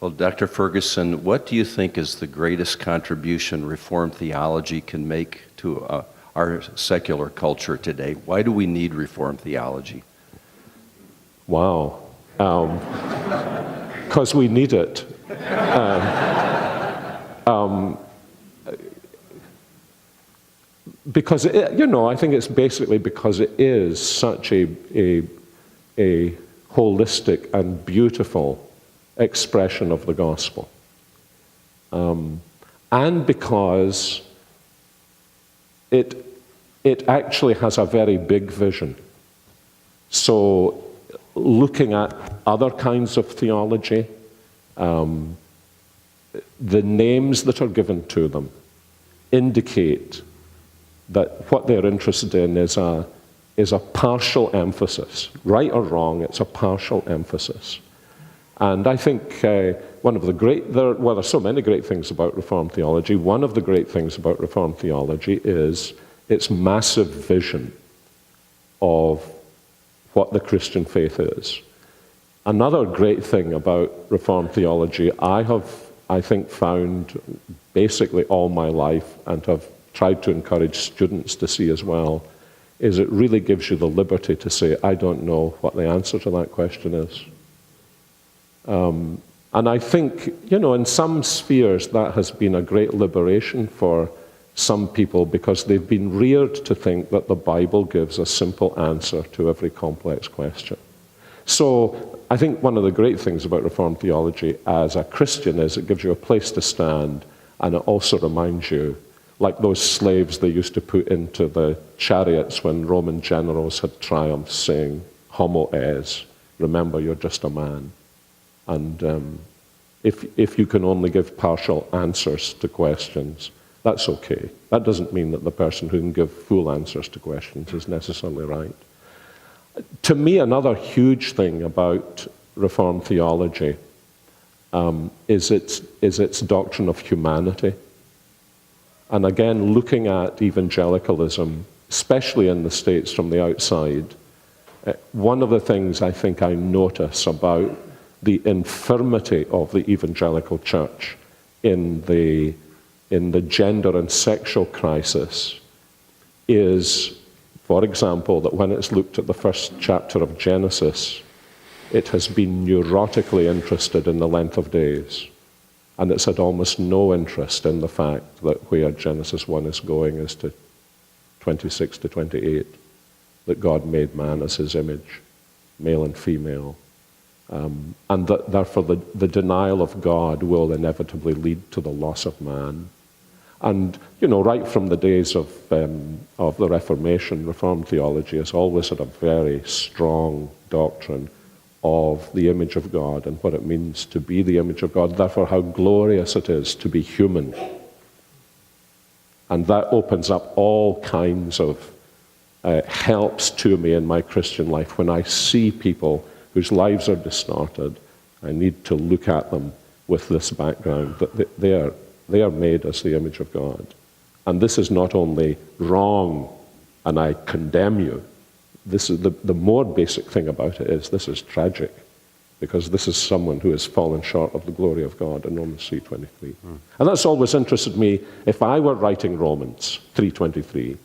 Well, Dr. Ferguson, what do you think is the greatest contribution Reformed theology can make to our secular culture today? Why do we need Reformed theology? Wow. Because we need it. Because, I think it's basically because it is such a holistic and beautiful expression of the gospel. And because it actually has a very big vision. So looking at other kinds of theology, the names that are given to them indicate that what they're interested in is a partial emphasis. Right or wrong, it's a partial emphasis. And I think one of the great, there are so many great things about Reformed theology. One of the great things about Reformed theology is its massive vision of what the Christian faith is. Another great thing about Reformed theology I have, I think, found basically all my life and have tried to encourage students to see as well, is it really gives you the liberty to say, I don't know what the answer to that question is. And I think, in some spheres that has been a great liberation for some people because they've been reared to think that the Bible gives a simple answer to every complex question. So I think one of the great things about Reformed theology as a Christian is it gives you a place to stand, and it also reminds you, like those slaves they used to put into the chariots when Roman generals had triumphed, saying, homo es, remember you're just a man. And if you can only give partial answers to questions, that's okay. That doesn't mean that the person who can give full answers to questions is necessarily right. To me, another huge thing about Reformed theology is its doctrine of humanity. And again, looking at evangelicalism, especially in the States from the outside, one of the things I think I notice about the infirmity of the evangelical church in the gender and sexual crisis is, for example, that when it's looked at the first chapter of Genesis, it has been neurotically interested in the length of days. And it's had almost no interest in the fact that where Genesis 1 is going is to 26 to 28, that God made man as his image, male and female. And that therefore the denial of God will inevitably lead to the loss of man. And, right from the days of the Reformation, Reformed theology has always had a very strong doctrine of the image of God and what it means to be the image of God, therefore how glorious it is to be human. And that opens up all kinds of helps to me in my Christian life. When I see people whose lives are distorted, I need to look at them with this background, that they are made as the image of God. And this is not only wrong, and I condemn you. This is the more basic thing about it is this is tragic, because this is someone who has fallen short of the glory of God in Romans 3:23. And that's always interested me. If I were writing Romans 3:23,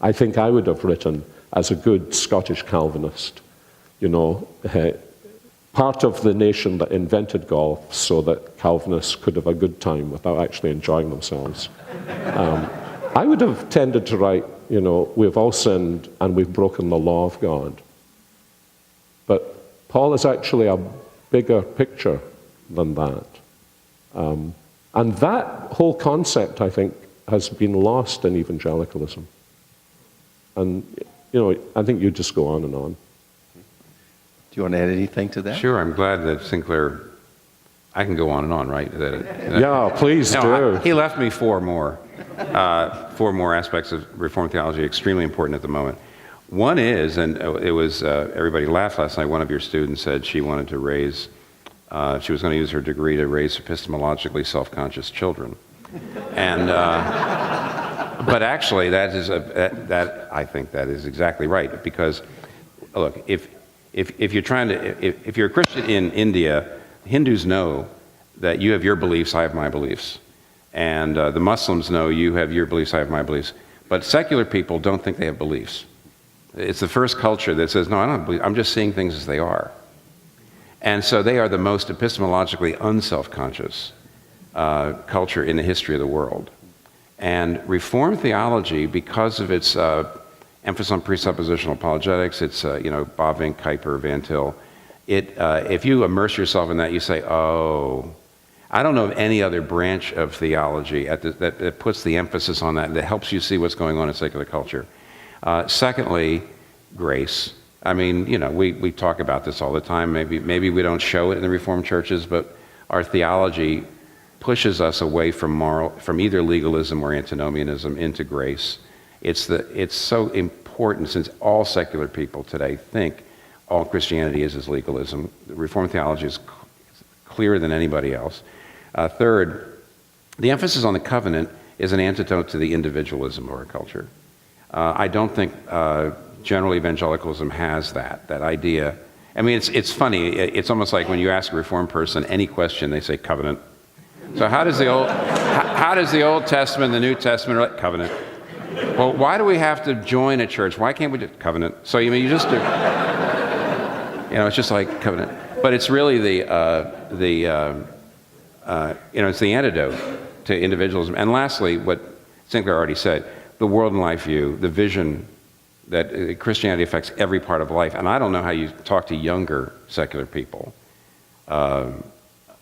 I think I would have written, as a good Scottish Calvinist, part of the nation that invented golf so that Calvinists could have a good time without actually enjoying themselves. I would have tended to write, we've all sinned and we've broken the law of God. But Paul is actually a bigger picture than that. And that whole concept, I think, has been lost in evangelicalism. And, I think you just go on and on. Do you want to add anything to that? Sure, I'm glad that Sinclair, I can go on and on, right? Yeah, please do. He left me four more aspects of Reformed theology extremely important at the moment. One is, and it was, everybody laughed last night, one of your students said she wanted to raise, she was going to use her degree to raise epistemologically self-conscious children. And, but actually I think that is exactly right, because, look, if you're a Christian in India, Hindus know that you have your beliefs, I have my beliefs. And the Muslims know you have your beliefs, I have my beliefs. But secular people don't think they have beliefs. It's the first culture that says, no, I don't believe, I'm just seeing things as they are. And so they are the most epistemologically unself-conscious culture in the history of the world. And Reformed theology, because of its emphasis on presuppositional apologetics, it's, Bavinck, Kuyper, Van Til, if you immerse yourself in that, you say, oh, I don't know of any other branch of theology that puts the emphasis on that helps you see what's going on in secular culture. Secondly, grace. I mean, we talk about this all the time. Maybe we don't show it in the Reformed churches, but our theology pushes us away from either legalism or antinomianism into grace. It's so important, since all secular people today think all Christianity is legalism. Reformed theology is clearer than anybody else. Third, the emphasis on the covenant is an antidote to the individualism of our culture. I don't think general evangelicalism has that idea. I mean, it's funny. It's almost like when you ask a Reformed person any question, they say covenant. So how does the Old Testament, the New Testament, relate? Covenant? Well, why do we have to join a church? Why can't we just covenant? So you just do. It's just like covenant. But it's really it's the antidote to individualism. And lastly, what Sinclair already said, the world and life view, the vision that Christianity affects every part of life. And I don't know how you talk to younger secular people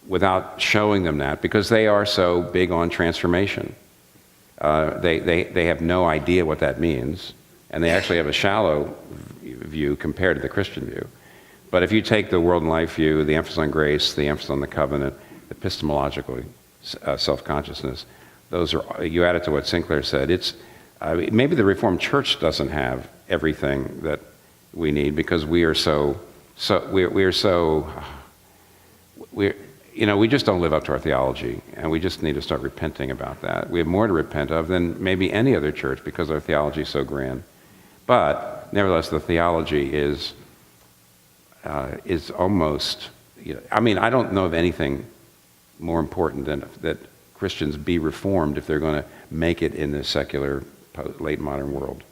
without showing them that, because they are so big on transformation. They have no idea what that means, and they actually have a shallow view compared to the Christian view. But if you take the world and life view, the emphasis on grace, the emphasis on the covenant, epistemologically self-consciousness, you add it to what Sinclair said. Maybe the Reformed Church doesn't have everything that we need, because we just don't live up to our theology, and we just need to start repenting about that. We have more to repent of than maybe any other church, because our theology is so grand. But nevertheless, the theology is almost, I don't know of anything more important than that Christians be reformed if they're going to make it in this secular, late modern world.